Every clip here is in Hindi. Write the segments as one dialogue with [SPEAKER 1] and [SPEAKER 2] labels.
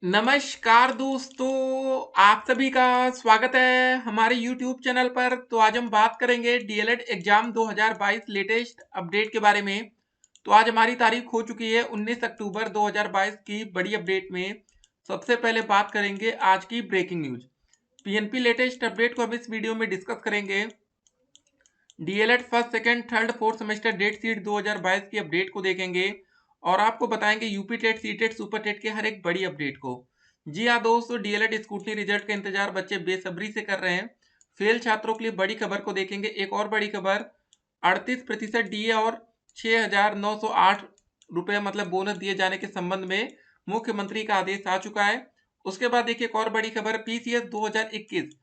[SPEAKER 1] नमस्कार दोस्तों, आप सभी का स्वागत है हमारे YouTube चैनल पर। तो आज हम बात करेंगे डीएलएड एग्जाम 2022 लेटेस्ट अपडेट के बारे में। तो आज हमारी तारीख हो चुकी है 19 अक्टूबर 2022 की बड़ी अपडेट में। सबसे पहले बात करेंगे आज की breaking news. PNP latest update को हम इस वीडियो में डिस्कस करेंगे। DElEd first second third fourth semester date sheet 2022 की अपडेट को देखेंगे और आपको बताएंगे UP TET C TET super TET के हर एक बड़ी अपडेट को। जी हाँ दोस्तों, डीएलएड स्कूटनी रिजल्ट का इंतजार बच्चे बेसब्री से कर रहे हैं। फेल छात्रों के लिए बड़ी खबर को देखेंगे। एक और बड़ी खबर, 38% डीए और 6,908 मतलब बोनस दिए जाने के संबंध में मुख्यमंत्री का आदेश आ चुका है। उसके बाद देखिए एक और बड़ी खबर, पीसीएस 2021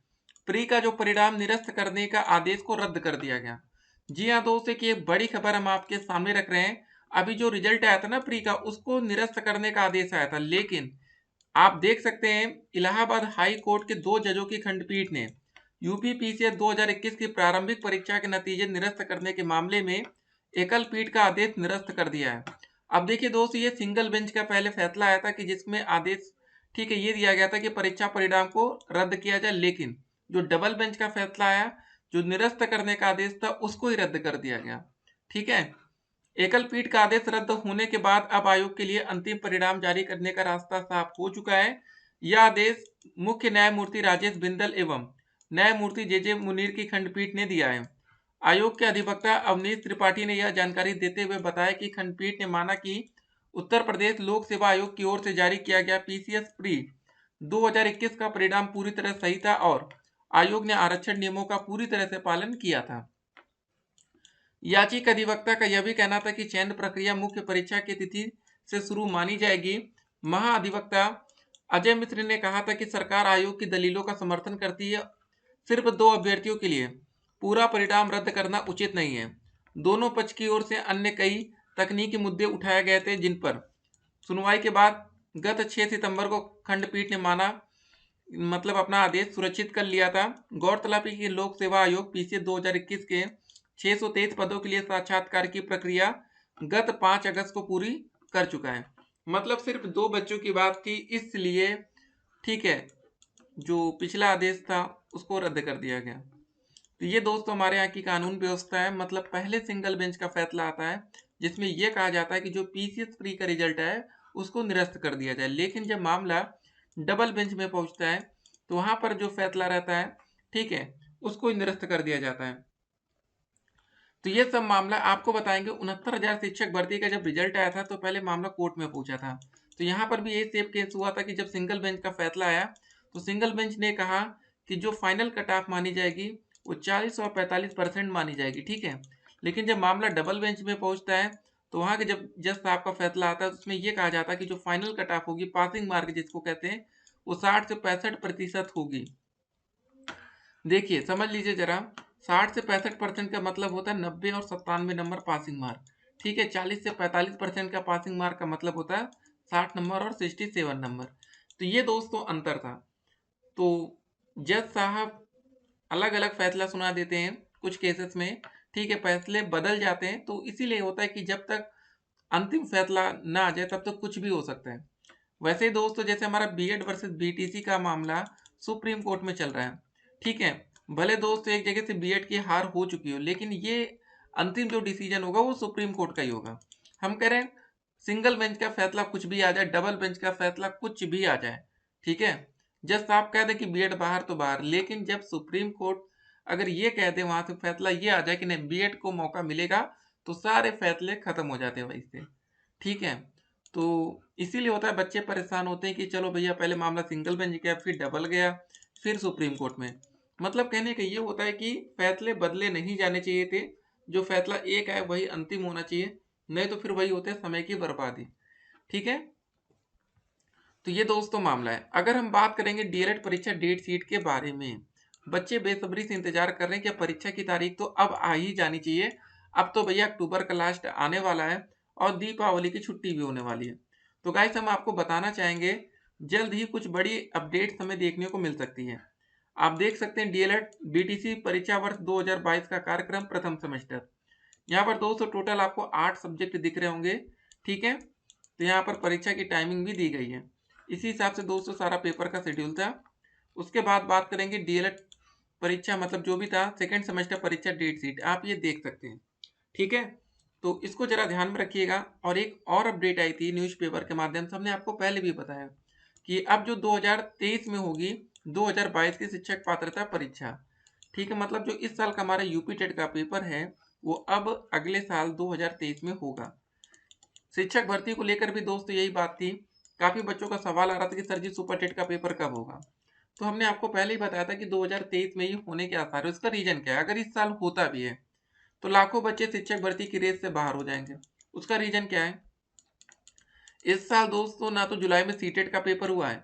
[SPEAKER 1] प्री का जो परिणाम निरस्त करने का आदेश को रद्द कर दिया गया। जी हाँ दोस्तों, की एक बड़ी खबर हम आपके सामने रख रहे हैं। अभी जो रिजल्ट आया था ना प्री का, उसको निरस्त करने का आदेश आया था, लेकिन आप देख सकते हैं इलाहाबाद हाई कोर्ट के 2 जजों की खंडपीठ ने यूपी पीसीएस 2021 की प्रारंभिक परीक्षा के नतीजे निरस्त करने के मामले में एकल पीठ का आदेश निरस्त कर दिया है। अब देखिए दोस्तों, ये सिंगल बेंच का पहले फैसला आया था कि जिसमें आदेश ठीक है ये दिया गया था कि परीक्षा परिणाम को रद्द किया जाए, लेकिन जो डबल बेंच का फैसला आया, जो निरस्त करने का आदेश था, उसको ही रद्द कर दिया गया। ठीक है, एकल पीठ का आदेश रद्द होने के बाद अब आयोग के लिए अंतिम परिणाम जारी करने का रास्ता साफ हो चुका है। यह आदेश मुख्य न्यायमूर्ति राजेश बिंदल एवं न्यायमूर्ति जेजे मुनीर की खंडपीठ ने दिया है। आयोग के अधिवक्ता अवनीश त्रिपाठी ने यह जानकारी देते हुए बताया कि खंडपीठ ने माना कि उत्तर प्रदेश लोक सेवा आयोग की ओर से जारी किया गया पीसीएस प्री 2021 का परिणाम पूरी तरह सही था और आयोग ने आरक्षण नियमों का पूरी तरह से पालन किया था। याचिका अधिवक्ता का यह भी कहना था कि चयन प्रक्रिया मुख्य परीक्षा की तिथि से शुरू मानी जाएगी। महाअधिवक्ता अजय मिश्र ने कहा था कि सरकार आयोग की दलीलों का समर्थन करती है। सिर्फ 2 अभ्यर्थियों के लिए पूरा परिणाम रद्द करना उचित नहीं है। दोनों पक्ष की ओर से अन्य कई तकनीकी मुद्दे उठाए गए थे, जिन पर सुनवाई के बाद गत 6 सितंबर को खंडपीठ ने माना अपना आदेश सुरक्षित कर लिया था। गौरतलब है कि लोक सेवा आयोग पीसीएस 2021 के 623 पदों के लिए साक्षात्कार की प्रक्रिया गत 5 अगस्त को पूरी कर चुका है। मतलब सिर्फ 2 बच्चों की बात थी, इसलिए ठीक है जो पिछला आदेश था उसको रद्द कर दिया गया। तो ये दोस्तों हमारे यहाँ की कानून व्यवस्था है। मतलब पहले सिंगल बेंच का फैसला आता है जिसमें यह कहा जाता है कि जो पीसीएस प्री का रिजल्ट है उसको निरस्त कर दिया जाए, लेकिन जब मामला डबल बेंच में पहुंचता है तो वहां पर जो फैसला रहता है ठीक है उसको निरस्त कर दिया जाता है। तो ये सब मामला आपको बताएंगे। 69,000 शिक्षक भर्ती का जब रिजल्ट आया था तो पहले मामला कोर्ट में पहुंचा था। तो यहाँ पर भी यही सेम केस हुआ था कि जब सिंगल बेंच का फैसला आया तो सिंगल बेंच ने कहा कि जो फाइनल कट ऑफ मानी जाएगी वो 40 और 45% मानी जाएगी। ठीक है, लेकिन जब मामला डबल बेंच में पहुंचता है तो वहां के जब जज साहब का फैसला आता है तो उसमें यह कहा जाता है कि जो फाइनल कट ऑफ होगी, पासिंग मार्क जिसको कहते हैं, वो 60 से 65% होगी। देखिए समझ लीजिए जरा, 60 से 65% का मतलब होता है 90 और 97 नंबर पासिंग मार्क। ठीक है, 40 से 45% का पासिंग मार्क का मतलब होता है 60 नंबर और 67 नंबर। तो ये दोस्तों अंतर था। तो जज साहब अलग अलग फैसला सुना देते हैं कुछ केसेस में। ठीक है, फैसले बदल जाते हैं, तो इसीलिए होता है कि जब तक अंतिम फैसला ना आ जाए तब तक कुछ भी हो सकता है। वैसे ही दोस्तों जैसे हमारा बीएड वर्सेस बीटीसी का मामला सुप्रीम कोर्ट में चल रहा है। ठीक है, भले दोस्तों एक जगह से बीएड की हार हो चुकी हो, लेकिन ये अंतिम जो डिसीजन होगा वो सुप्रीम कोर्ट का ही होगा। हम कह रहे हैं सिंगल बेंच का फैसला कुछ भी आ जाए, डबल बेंच का फैसला कुछ भी आ जाए, ठीक है, जज साहब कह दे कि बीएड बाहर तो बाहर, लेकिन जब सुप्रीम कोर्ट अगर ये कह दे वहां से फैसला ये आ जाए कि नहीं बीएड को मौका मिलेगा, तो सारे फैसले खत्म हो जाते हैं वहीं से। ठीक है, तो इसीलिए होता है बच्चे परेशान होते हैं कि चलो भैया पहले मामला सिंगल बेंच गया, फिर डबल गया, फिर सुप्रीम कोर्ट में। मतलब कहने का ये होता है कि फैसले बदले नहीं जाने चाहिए थे। जो फैसला एक है वही अंतिम होना चाहिए, नहीं तो फिर वही होता है समय की बर्बादी। ठीक है, तो ये दोस्तों मामला है। अगर हम बात करेंगे डीएलएड परीक्षा डेट शीट के बारे में, बच्चे बेसब्री से इंतजार कर रहे हैं कि परीक्षा की तारीख तो अब आ ही जानी चाहिए। अब तो भैया अक्टूबर का लास्ट आने वाला है और दीपावली की छुट्टी भी होने वाली है। तो गाइस हम आपको बताना चाहेंगे जल्द ही कुछ बड़ी अपडेट्स हमें देखने को मिल सकती है। आप देख सकते हैं डीएलएड बीटीसी परीक्षा वर्ष 2022 का कार्यक्रम प्रथम सेमेस्टर। यहाँ पर दोस्तों टोटल आपको 8 सब्जेक्ट दिख रहे होंगे। ठीक है, तो यहाँ पर परीक्षा की टाइमिंग भी दी गई है। इसी हिसाब से दोस्तों सारा पेपर का शेड्यूल था। उसके बाद बात करेंगे डीएलएड परीक्षा, मतलब जो भी था सेकेंड सेमेस्टर परीक्षा डेट शीट, आप ये देख सकते हैं। ठीक है, तो इसको जरा ध्यान में रखिएगा। और एक और अपडेट आई थी न्यूज़पेपर के माध्यम से, हमने आपको पहले भी बताया कि अब जो 2023 में होगी 2022 की शिक्षक पात्रता परीक्षा। ठीक है, मतलब जो इस साल का हमारा यूपी टेट का पेपर है वो अब अगले साल 2023 में होगा। शिक्षक भर्ती को लेकर भी दोस्तों यही बात थी, काफी बच्चों का सवाल आ रहा था कि सर जी सुपर टेट का पेपर कब होगा। तो हमने आपको पहले ही बताया था कि 2023 में ही होने के आसार है। उसका रीजन क्या है, अगर इस साल होता भी है तो लाखों बच्चे शिक्षक भर्ती की रेस से बाहर हो जाएंगे। उसका रीजन क्या है, इस साल दोस्तों ना तो जुलाई में सीटेट का पेपर हुआ है,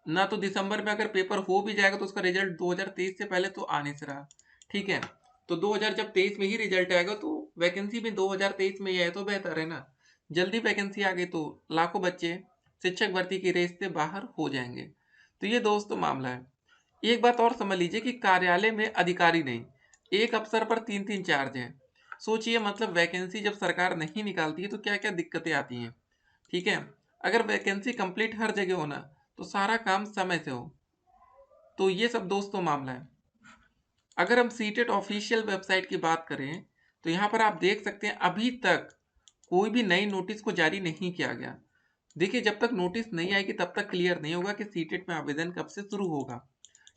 [SPEAKER 1] ना तो दिसंबर में अगर पेपर हो भी जाएगा तो उसका रिजल्ट 2023 से पहले तो आने से रहा। ठीक है, तो 2023 में ही रिजल्ट आएगा तो वैकेंसी भी 2023 में ही है तो बेहतर है ना। जल्दी वैकेंसी आ गई तो लाखों बच्चे शिक्षक भर्ती की रेस से बाहर हो जाएंगे। तो ये दोस्तों मामला है। एक बात और समझ लीजिए कि कार्यालय में अधिकारी नहीं, एक अफसर पर 3-3 चार्ज हैं। सोचिए, मतलब वैकेंसी जब सरकार नहीं निकालती है तो क्या क्या दिक्कतें आती हैं। ठीक है, अगर वैकेंसी कंप्लीट हर जगह होना तो सारा काम समय से हो। तो ये सब दोस्तों मामला है। अगर हम सीटेट ऑफिशियल वेबसाइट की बात करें तो यहाँ पर आप देख सकते हैं अभी तक कोई भी नई नोटिस को जारी नहीं किया गया। देखिए, जब तक नोटिस नहीं आएगी तब तक क्लियर नहीं होगा कि सीटेट में आवेदन कब से शुरू होगा।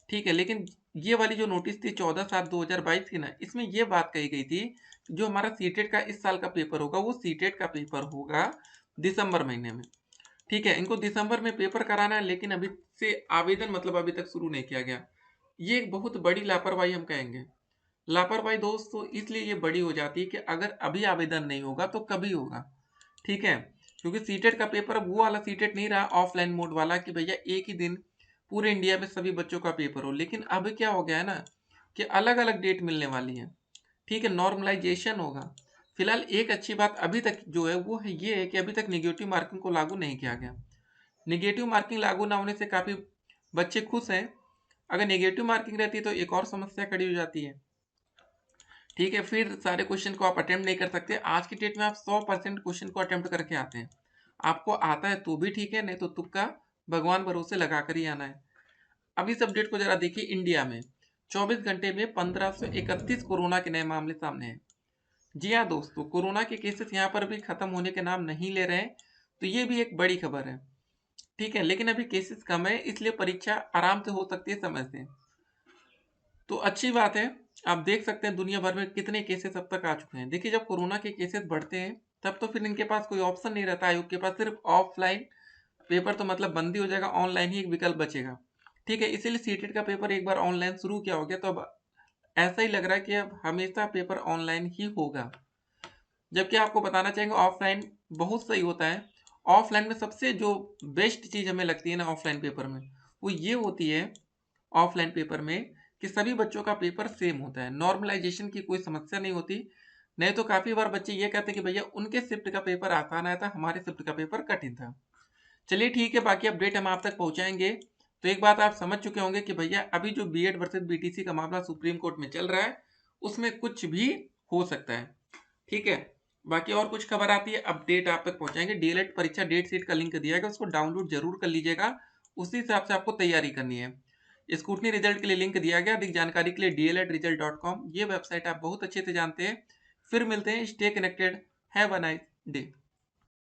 [SPEAKER 1] ठीक है, लेकिन ये वाली जो नोटिस थी 14/7/2022 की ना, इसमें ये बात कही गई थी जो हमारा सीटेट का इस साल का पेपर होगा वो सीटेट का पेपर होगा दिसंबर महीने में। ठीक है, इनको दिसंबर में पेपर कराना है लेकिन अभी से आवेदन मतलब अभी तक शुरू नहीं किया गया। ये एक बहुत बड़ी लापरवाही हम कहेंगे। लापरवाही दोस्तों इसलिए ये बड़ी हो जाती है कि अगर अभी आवेदन नहीं होगा तो कभी होगा। ठीक है, क्योंकि सीटेट का पेपर अब वो वाला सीटेट नहीं रहा ऑफलाइन मोड वाला कि भैया एक ही दिन पूरे इंडिया में सभी बच्चों का पेपर हो, लेकिन अब क्या हो गया है ना कि अलग अलग डेट मिलने वाली है। ठीक है, नॉर्मलाइजेशन होगा। फिलहाल एक अच्छी बात अभी तक जो है वो है ये है कि अभी तक निगेटिव मार्किंग को लागू नहीं किया गया। निगेटिव मार्किंग लागू ना होने से काफ़ी बच्चे खुश हैं। अगर नेगेटिव मार्किंग रहती है तो एक और समस्या खड़ी हो जाती है। ठीक है, फिर सारे क्वेश्चन को आप अटेम्प्ट नहीं कर सकते। आज की डेट में आप 100% क्वेश्चन को अटेम्प्ट करके आते हैं। आपको आता है तो भी ठीक है, नहीं तो तुक्का भगवान भरोसे लगा कर ही आना है। अब इस अपडेट को जरा देखिए, इंडिया में 24 घंटे में 1531 कोरोना के नए मामले सामने हैं। जी हाँ दोस्तों, कोरोना के केसेस यहाँ पर भी खत्म होने के नाम नहीं ले रहे हैं, तो ये भी एक बड़ी खबर है। ठीक है, लेकिन अभी केसेस कम है इसलिए परीक्षा आराम से हो सकती है समय से, तो अच्छी बात है। आप देख सकते हैं दुनिया भर में कितने केसेस अब तक आ चुके हैं। देखिए, जब कोरोना के केसेस बढ़ते हैं तब तो फिर इनके पास कोई ऑप्शन नहीं रहता, आयोग के पास सिर्फ ऑफलाइन पेपर तो मतलब बंद ही हो जाएगा, ऑनलाइन ही एक विकल्प बचेगा। ठीक है, इसीलिए सीटेट का पेपर एक बार ऑनलाइन शुरू किया हो गया तो अब ऐसा ही लग रहा है कि अब हमेशा पेपर ऑनलाइन ही होगा। जबकि आपको बताना चाहेंगे ऑफलाइन बहुत सही होता है। ऑफलाइन में सबसे जो बेस्ट चीज़ हमें लगती है ना ऑफलाइन पेपर में, वो ये होती है ऑफलाइन पेपर में कि सभी बच्चों का पेपर सेम होता है, नॉर्मलाइजेशन की कोई समस्या नहीं होती। नहीं तो काफ़ी बार बच्चे ये कहते हैं कि भैया उनके शिफ्ट का पेपर आसान आया था, हमारे शिफ्ट का पेपर कठिन था। चलिए ठीक है, बाकी अपडेट हम आप तक पहुंचाएंगे। तो एक बात आप समझ चुके होंगे कि भैया अभी जो बीएड वर्सेस बीटीसी का मामला सुप्रीम कोर्ट में चल रहा है उसमें कुछ भी हो सकता है। ठीक है, बाकी और कुछ खबर आती है अपडेट आप तक पहुंचाएंगे। डीएलएड परीक्षा डेट शीट का लिंक दिया गया, उसको डाउनलोड जरूर कर लीजिएगा, उसी हिसाब से आपको तैयारी करनी है। स्कूटनी रिजल्ट के लिए लिंक दिया गया, अधिक जानकारी के लिए dledresult.com, ये वेबसाइट आप बहुत अच्छे से जानते हैं। फिर मिलते हैं, stay connected, have a nice day.